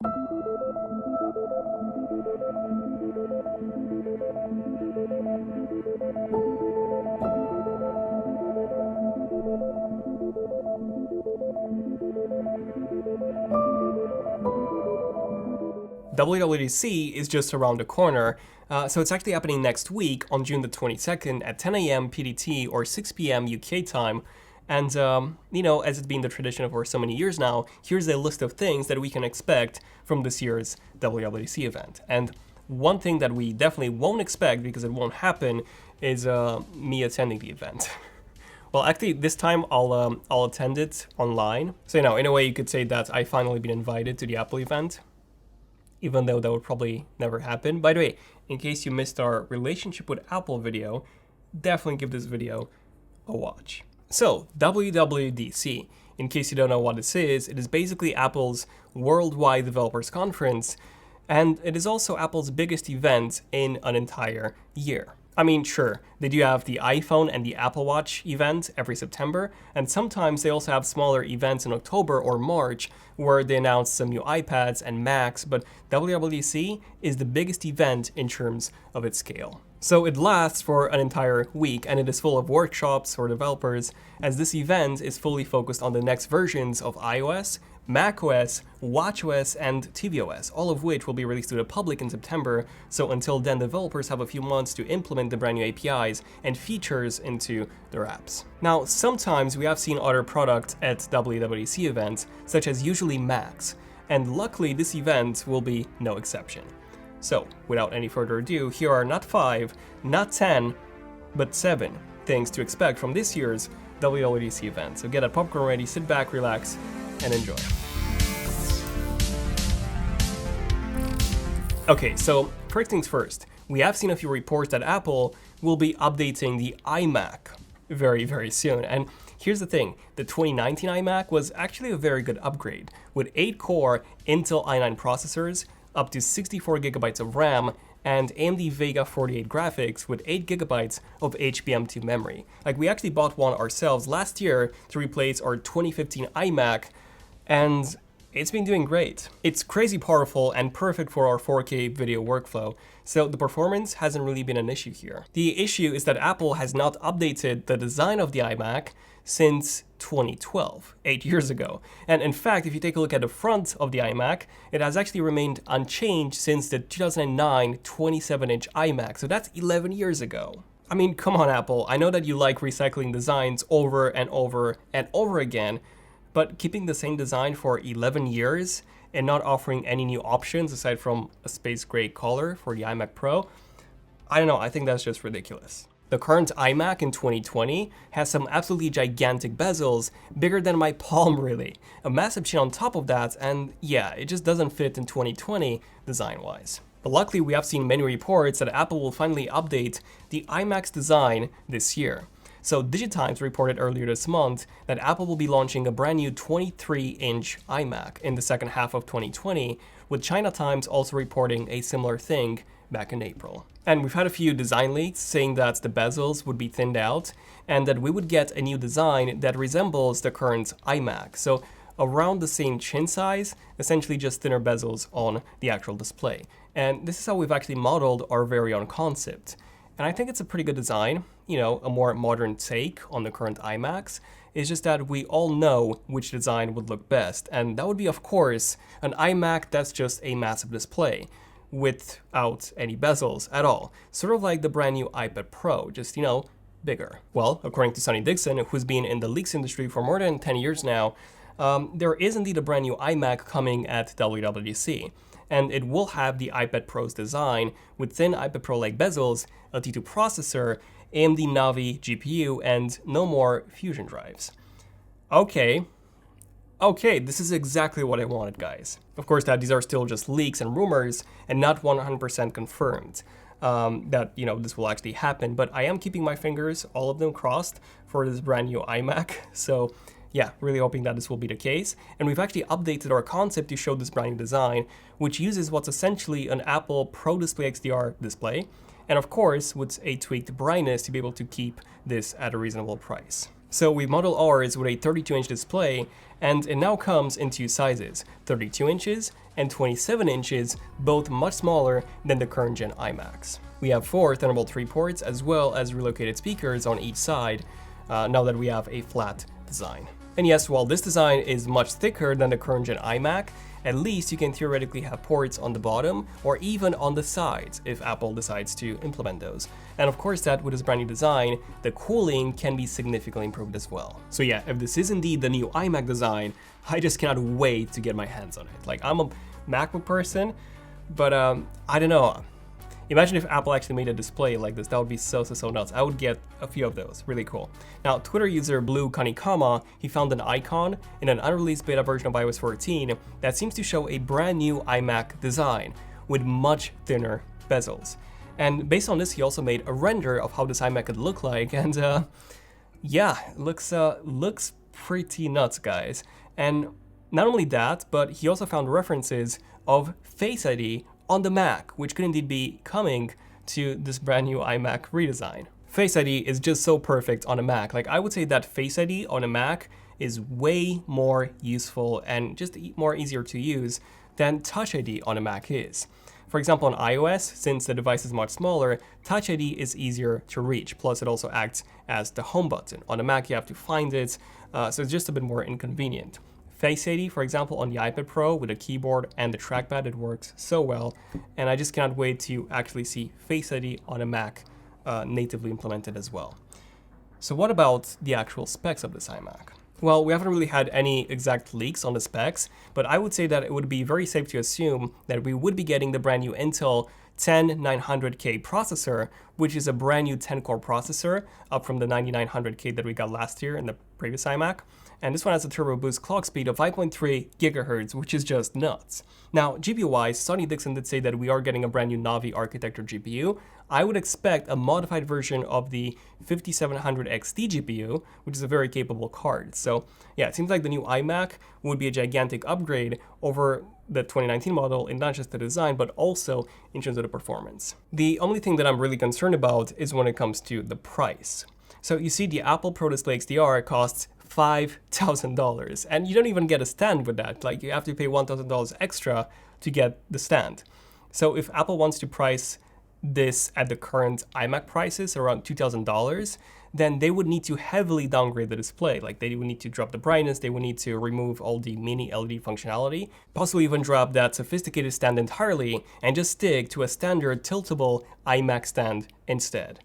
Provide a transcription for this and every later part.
WWDC is just around the corner, so it's actually happening next week on June the 22nd at 10 a.m. PDT or 6 p.m. UK time. And, as it's been the tradition for so many years now, here's a list of things that we can expect from this year's WWDC event. And one thing that we definitely won't expect, because it won't happen, is me attending the event. Well, actually, this time I'll attend it online. So, in a way you could say that I finally been invited to the Apple event, even though that would probably never happen. By the way, in case you missed our relationship with Apple video, definitely give this video a watch. So, WWDC, in case you don't know what this is, it is basically Apple's worldwide developers conference, and it is also Apple's biggest event in an entire year. I mean, sure, they do have the iPhone and the Apple Watch event every September, and sometimes they also have smaller events in October or March where they announce some new iPads and Macs, but WWDC is the biggest event in terms of its scale. So it lasts for an entire week, and it is full of workshops for developers, as this event is fully focused on the next versions of iOS, macOS, watchOS, and tvOS, all of which will be released to the public in September, so until then developers have a few months to implement the brand new APIs and features into their apps. Now, sometimes we have seen other products at WWDC events, such as usually Macs, and luckily this event will be no exception. So, without any further ado, here are not 5, not 10, but 7 things to expect from this year's WWDC event. So get that popcorn ready, sit back, relax, and enjoy. Okay, so first things first, we have seen a few reports that Apple will be updating the iMac very, very soon. And here's the thing, the 2019 iMac was actually a very good upgrade, with 8-core Intel i9 processors, up to 64 gigabytes of RAM, and AMD Vega 48 graphics with 8 gigabytes of HBM2 memory. Like, we actually bought one ourselves last year to replace our 2015 iMac, and it's been doing great. It's crazy powerful and perfect for our 4K video workflow, so the performance hasn't really been an issue here. The issue is that Apple has not updated the design of the iMac since 2012, 8 years ago. And in fact, if you take a look at the front of the iMac, it has actually remained unchanged since the 2009 27-inch iMac, so that's 11 years ago. I mean, come on Apple, I know that you like recycling designs over and over and over again, but keeping the same design for 11 years and not offering any new options aside from a space gray color for the iMac Pro, I don't know, I think that's just ridiculous. The current iMac in 2020 has some absolutely gigantic bezels, bigger than my palm really, a massive chin on top of that, and yeah, it just doesn't fit in 2020 design-wise. But luckily we have seen many reports that Apple will finally update the iMac's design this year. So DigiTimes reported earlier this month that Apple will be launching a brand new 23-inch iMac in the second half of 2020, with China Times also reporting a similar thing back in April. And we've had a few design leaks saying that the bezels would be thinned out and that we would get a new design that resembles the current iMac. So around the same chin size, essentially just thinner bezels on the actual display. And this is how we've actually modeled our very own concept. And I think it's a pretty good design, a more modern take on the current iMacs. It's just that we all know which design would look best. And that would be, of course, an iMac that's just a massive display without any bezels at all. Sort of like the brand new iPad Pro, just, bigger. Well, according to Sonny Dixon, who's been in the leaks industry for more than 10 years now, there is indeed a brand new iMac coming at WWDC. And it will have the iPad Pro's design with thin iPad Pro-like bezels, a T2 processor, AMD Navi GPU, and no more Fusion drives. Okay, this is exactly what I wanted, guys. Of course, these are still just leaks and rumors and not 100% confirmed that, this will actually happen. But I am keeping my fingers, all of them crossed, for this brand new iMac. So yeah, really hoping that this will be the case. And we've actually updated our concept to show this brand new design, which uses what's essentially an Apple Pro Display XDR display, and of course with a tweaked brightness to be able to keep this at a reasonable price. So we model ours with a 32-inch display, and it now comes in two sizes, 32 inches and 27 inches, both much smaller than the current gen iMacs. We have 4 Thunderbolt 3 ports as well as relocated speakers on each side, now that we have a flat design. And yes, while this design is much thicker than the current gen iMac, at least you can theoretically have ports on the bottom or even on the sides if Apple decides to implement those. And of course that with this brand new design, the cooling can be significantly improved as well. So yeah, if this is indeed the new iMac design, I just cannot wait to get my hands on it. Like, I'm a MacBook person, but I don't know. Imagine if Apple actually made a display like this. That would be so nuts. I would get a few of those. Really cool. Now, Twitter user Blue Kanikama, he found an icon in an unreleased beta version of iOS 14 that seems to show a brand new iMac design with much thinner bezels. And based on this, he also made a render of how this iMac could look like. And yeah, it looks pretty nuts, guys. And not only that, but he also found references of Face ID on the Mac, which could indeed be coming to this brand new iMac redesign. Face ID is just so perfect on a Mac. Like, I would say that Face ID on a Mac is way more useful and just more easier to use than Touch ID on a Mac is. For example, on iOS, since the device is much smaller, Touch ID is easier to reach. Plus, it also acts as the home button. On a Mac, you have to find it, so it's just a bit more inconvenient. Face ID, for example, on the iPad Pro with a keyboard and the trackpad, it works so well, and I just cannot wait to actually see Face ID on a Mac natively implemented as well. So what about the actual specs of this iMac? Well, we haven't really had any exact leaks on the specs, but I would say that it would be very safe to assume that we would be getting the brand new Intel 10900K processor, which is a brand new 10-core processor, up from the 9900K that we got last year in the previous iMac. And this one has a turbo boost clock speed of 5.3 GHz, which is just nuts. Now, GPU-wise, Sonny Dixon did say that we are getting a brand new Navi architecture GPU. I would expect a modified version of the 5700 XT GPU, which is a very capable card. So yeah, it seems like the new iMac would be a gigantic upgrade over the 2019 model in not just the design, but also in terms of the performance. The only thing that I'm really concerned about is when it comes to the price. So you see, the Apple Pro Display XDR costs $5,000, and you don't even get a stand with that. Like, you have to pay $1,000 extra to get the stand. So if Apple wants to price this at the current iMac prices around $2,000, then they would need to heavily downgrade the display. Like, they would need to drop the brightness, they would need to remove all the mini LED functionality, possibly even drop that sophisticated stand entirely and just stick to a standard tiltable iMac stand instead.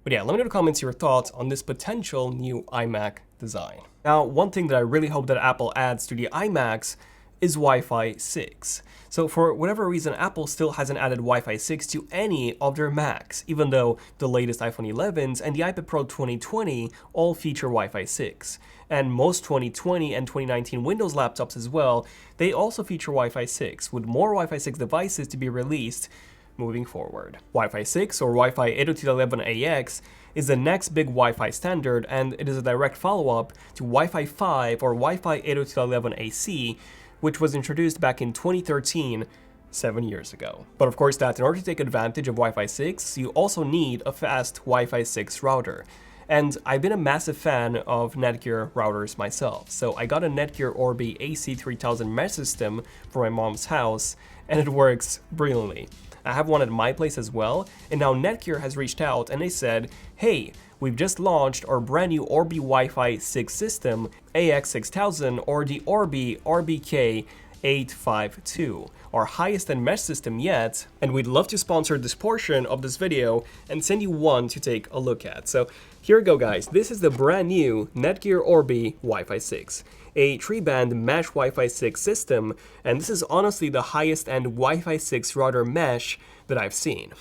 But yeah, let me know in the comments your thoughts on this potential new iMac design. Now, one thing that I really hope that Apple adds to the iMacs is Wi-Fi 6. So for whatever reason, Apple still hasn't added Wi-Fi 6 to any of their Macs, even though the latest iPhone 11s and the iPad Pro 2020 all feature Wi-Fi 6. And most 2020 and 2019 Windows laptops as well, they also feature Wi-Fi 6, with more Wi-Fi 6 devices to be released moving forward. Wi-Fi 6 or Wi-Fi 802.11ax is the next big Wi-Fi standard, and it is a direct follow-up to Wi-Fi 5 or Wi-Fi 802.11ac, which was introduced back in 2013, 7 years ago. But of course that in order to take advantage of Wi-Fi 6, you also need a fast Wi-Fi 6 router. And I've been a massive fan of Netgear routers myself, so I got a Netgear Orbi AC3000 mesh system for my mom's house, and it works brilliantly. I have one at my place as well, and now Netgear has reached out and they said, hey, we've just launched our brand new Orbi Wi-Fi 6 system, AX6000, or the Orbi RBK852, our highest end mesh system yet, and we'd love to sponsor this portion of this video and send you one to take a look at. So here we go, guys. This is the brand new Netgear Orbi Wi-Fi 6. A 3-band mesh Wi-Fi 6 system, and this is honestly the highest end Wi-Fi 6 router mesh that I've seen.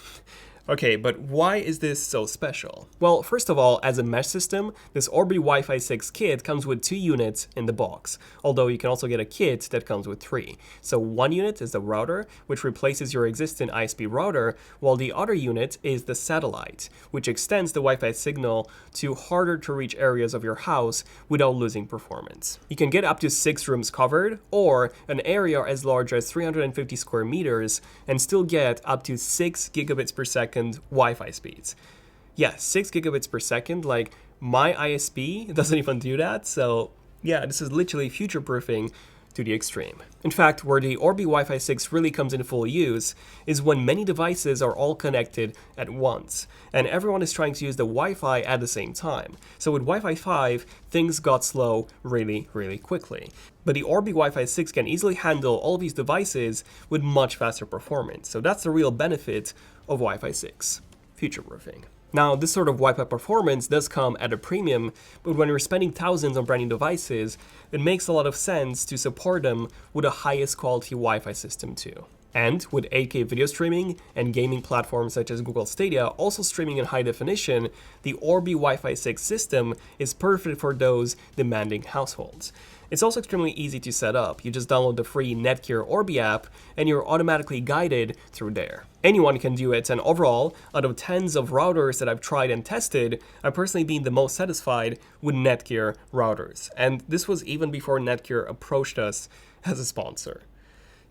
Okay, but why is this so special? Well, first of all, as a mesh system, this Orbi Wi-Fi 6 kit comes with 2 units in the box, although you can also get a kit that comes with 3. So one unit is the router, which replaces your existing ISP router, while the other unit is the satellite, which extends the Wi-Fi signal to harder to reach areas of your house without losing performance. You can get up to 6 rooms covered, or an area as large as 350 square meters, and still get up to 6 gigabits per second Wi-Fi speeds. Yeah, 6 gigabits per second, like, My ISP doesn't even do that, so yeah, this is literally future-proofing to the extreme. In fact, where the Orbi Wi-Fi 6 really comes in full use is when many devices are all connected at once, and everyone is trying to use the Wi-Fi at the same time. So with Wi-Fi 5, things got slow really, really quickly. But the Orbi Wi-Fi 6 can easily handle all these devices with much faster performance. So that's the real benefit of Wi-Fi 6, future-proofing. Now, this sort of Wi-Fi performance does come at a premium, but when you're spending thousands on brand new devices, it makes a lot of sense to support them with the highest quality Wi-Fi system too. And with 8K video streaming and gaming platforms such as Google Stadia also streaming in high definition, the Orbi Wi-Fi 6 system is perfect for those demanding households. It's also extremely easy to set up. You just download the free Netgear Orbi app and you're automatically guided through there. Anyone can do it, and overall, out of tens of routers that I've tried and tested, I've personally been the most satisfied with Netgear routers. And this was even before Netgear approached us as a sponsor.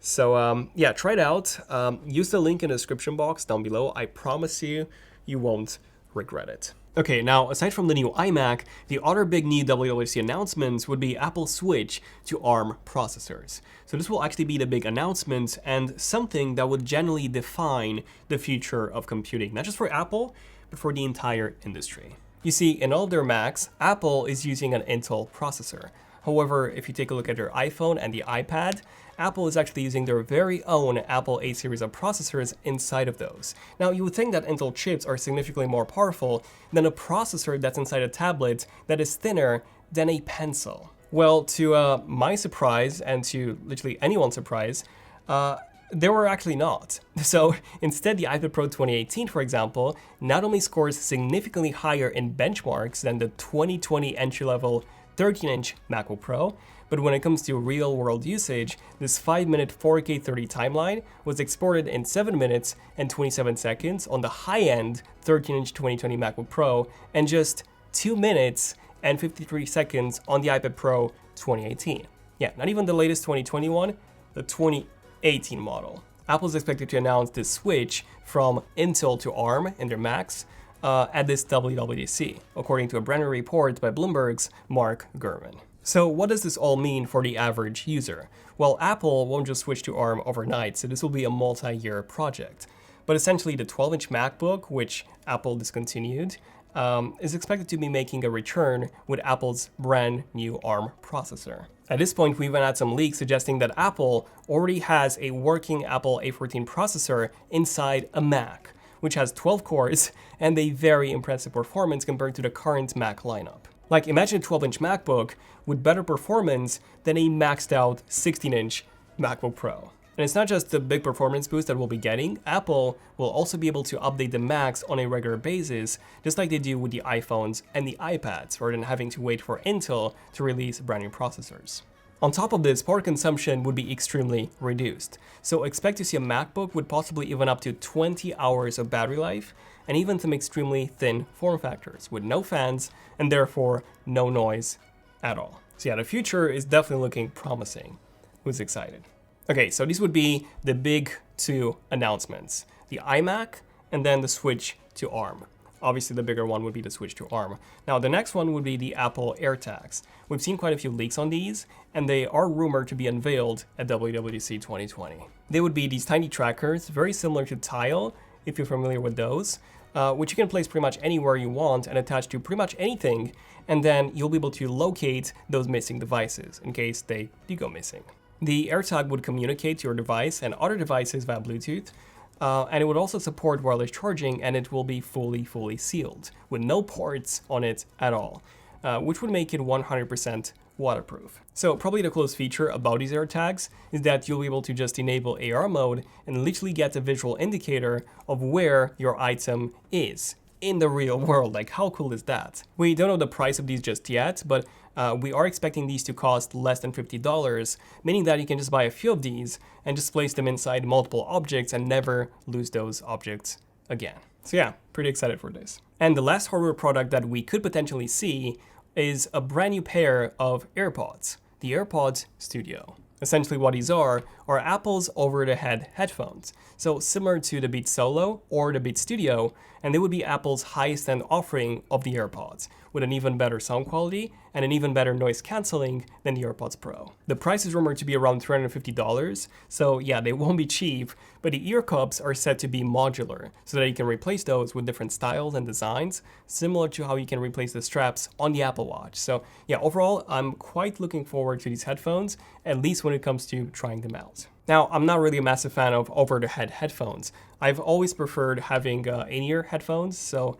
So yeah, try it out. Use the link in the description box down below. I promise you, you won't regret it. Okay, now aside from the new iMac, the other big new WWDC announcements would be Apple's switch to ARM processors. So this will actually be the big announcement and something that would generally define the future of computing, not just for Apple, but for the entire industry. You see, in all of their Macs, Apple is using an Intel processor. However, if you take a look at their iPhone and the iPad, Apple is actually using their very own Apple A series of processors inside of those. Now, you would think that Intel chips are significantly more powerful than a processor that's inside a tablet that is thinner than a pencil. Well, to my surprise, and to literally anyone's surprise, they were actually not. So instead, the iPad Pro 2018, for example, not only scores significantly higher in benchmarks than the 2020 entry-level 13-inch MacBook Pro, but when it comes to real-world usage, this 5-minute 4K 30 timeline was exported in 7 minutes and 27 seconds on the high-end 13-inch 2020 MacBook Pro, and just 2 minutes and 53 seconds on the iPad Pro 2018. Yeah, not even the latest 2021, the 2018 model. Apple's expected to announce this switch from Intel to ARM in their Macs at this WWDC, according to a brand new report by Bloomberg's Mark Gurman. So what does this all mean for the average user? Well, Apple won't just switch to ARM overnight, so this will be a multi-year project. But essentially the 12-inch MacBook, which Apple discontinued, is expected to be making a return with Apple's brand new ARM processor. At this point, we even had some leaks suggesting that Apple already has a working Apple A14 processor inside a Mac, which has 12 cores and a very impressive performance compared to the current Mac lineup. Like, imagine a 12-inch MacBook with better performance than a maxed out 16-inch MacBook Pro. And it's not just the big performance boost that we'll be getting, Apple will also be able to update the Macs on a regular basis, just like they do with the iPhones and the iPads, rather than having to wait for Intel to release brand new processors. On top of this, power consumption would be extremely reduced. So expect to see a MacBook with possibly even up to 20 hours of battery life, and even some extremely thin form factors with no fans and therefore no noise at all. So yeah, the future is definitely looking promising. Who's excited? Okay, so these would be the big two announcements, the iMac and then the switch to ARM. Obviously, the bigger one would be the switch to ARM. Now, the next one would be the Apple AirTags. We've seen quite a few leaks on these, and they are rumored to be unveiled at WWDC 2020. They would be these tiny trackers, very similar to Tile, if you're familiar with those, which you can place pretty much anywhere you want and attach to pretty much anything, and then you'll be able to locate those missing devices in case they do go missing. The AirTag would communicate to your device and other devices via Bluetooth, and it would also support wireless charging, and it will be fully sealed with no ports on it at all, which would make it 100% waterproof. So probably the coolest feature about these AirTags is that you'll be able to just enable AR mode and literally get a visual indicator of where your item is in the real world. Like, how cool is that? We don't know the price of these just yet, but we are expecting these to cost less than $50, meaning that you can just buy a few of these and just place them inside multiple objects and never lose those objects again. So yeah, pretty excited for this. And the last hardware product that we could potentially see is a brand new pair of AirPods, the AirPods Studio. Essentially what these are Apple's over-the-head headphones. So similar to the Beats Solo or the Beats Studio, and they would be Apple's highest end offering of the AirPods, with an even better sound quality and an even better noise cancelling than the AirPods Pro. The price is rumored to be around $350, so yeah, they won't be cheap, but the ear cups are said to be modular, so that you can replace those with different styles and designs, similar to how you can replace the straps on the Apple Watch. So yeah, overall, I'm quite looking forward to these headphones, at least when it comes to trying them out. Now, I'm not really a massive fan of over-the-head headphones. I've always preferred having in-ear headphones, so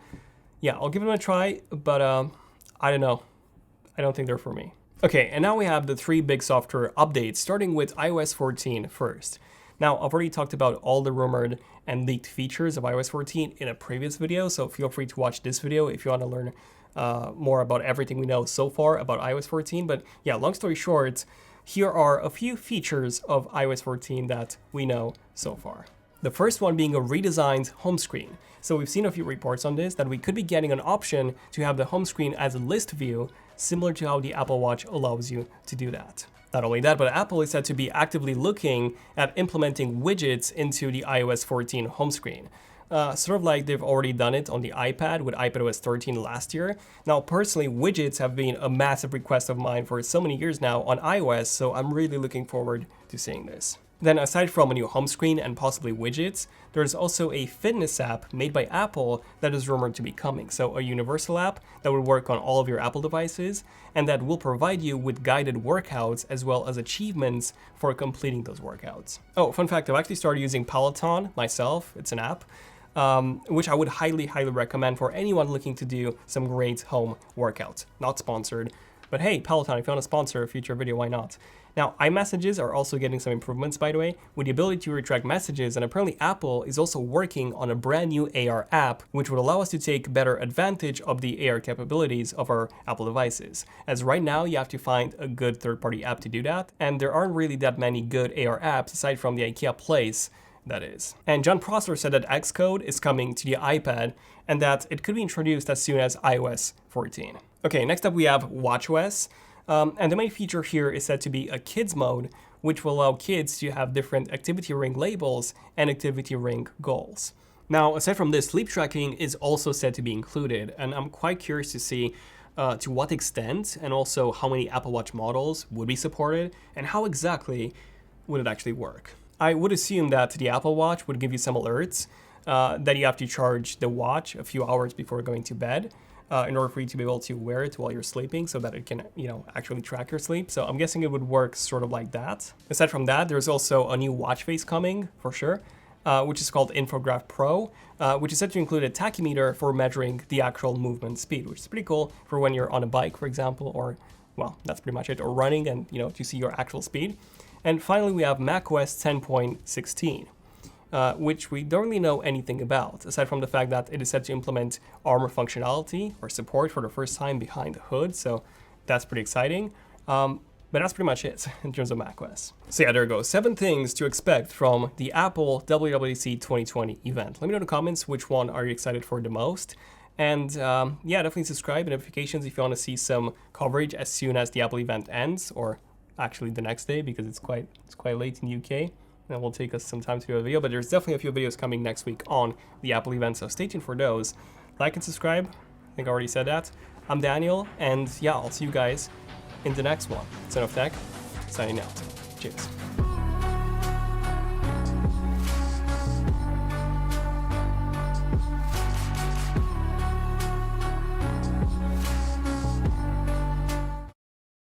yeah, I'll give them a try, but I don't know. I don't think they're for me. Okay, and now we have the 3 big software updates, starting with iOS 14 first. Now, I've already talked about all the rumored and leaked features of iOS 14 in a previous video, so feel free to watch this video if you want to learn more about everything we know so far about iOS 14. But yeah, long story short, here are a few features of iOS 14 that we know so far. The first one being a redesigned home screen. So we've seen a few reports on this, that we could be getting an option to have the home screen as a list view, similar to how the Apple Watch allows you to do that. Not only that, but Apple is said to be actively looking at implementing widgets into the iOS 14 home screen. Sort of like they've already done it on the iPad with iPadOS 13 last year. Now, personally, widgets have been a massive request of mine for so many years now on iOS, so I'm really looking forward to seeing this. Then, aside from a new home screen and possibly widgets, there's also a fitness app made by Apple that is rumored to be coming. So a universal app that will work on all of your Apple devices and that will provide you with guided workouts as well as achievements for completing those workouts. Oh, fun fact, I've actually started using Peloton myself. It's an app, which I would highly recommend for anyone looking to do some great home workouts. Not sponsored, but hey, Peloton, if you want to sponsor a future video, why not? Now, iMessages are also getting some improvements, by the way, with the ability to retract messages, and apparently Apple is also working on a brand new AR app, which would allow us to take better advantage of the AR capabilities of our Apple devices. As right now, you have to find a good third-party app to do that, and there aren't really that many good AR apps aside from the IKEA Place, that is. And John Prosser said that Xcode is coming to the iPad and that it could be introduced as soon as iOS 14. Okay, next up we have watchOS. And the main feature here is said to be a kids mode, which will allow kids to have different activity ring labels and activity ring goals. Now, aside from this, sleep tracking is also said to be included, and I'm quite curious to see to what extent and also how many Apple Watch models would be supported and how exactly would it actually work. I would assume that the Apple Watch would give you some alerts that you have to charge the watch a few hours before going to bed. In order for you to be able to wear it while you're sleeping so that it can, actually track your sleep. So I'm guessing it would work sort of like that. Aside from that, there's also a new watch face coming, for sure, which is called Infograph Pro, which is said to include a tachymeter for measuring the actual movement speed, which is pretty cool for when you're on a bike, for example, or, well, that's pretty much it, or running and, to see your actual speed. And finally, we have macOS 10.16. Which we don't really know anything about, aside from the fact that it is set to implement armor functionality or support for the first time behind the hood, so that's pretty exciting. But that's pretty much it in terms of macOS. So yeah, there you go. 7 things to expect from the Apple WWDC 2020 event. Let me know in the comments which one are you excited for the most. And yeah, definitely subscribe and notifications if you want to see some coverage as soon as the Apple event ends, or actually the next day because it's quite late in the UK. And it will take us some time to do a video, but there's definitely a few videos coming next week on the Apple event, so stay tuned for those. Like and subscribe. I think I already said that. I'm Daniel, and yeah, I'll see you guys in the next one. ZONEofTECH, signing out. Cheers.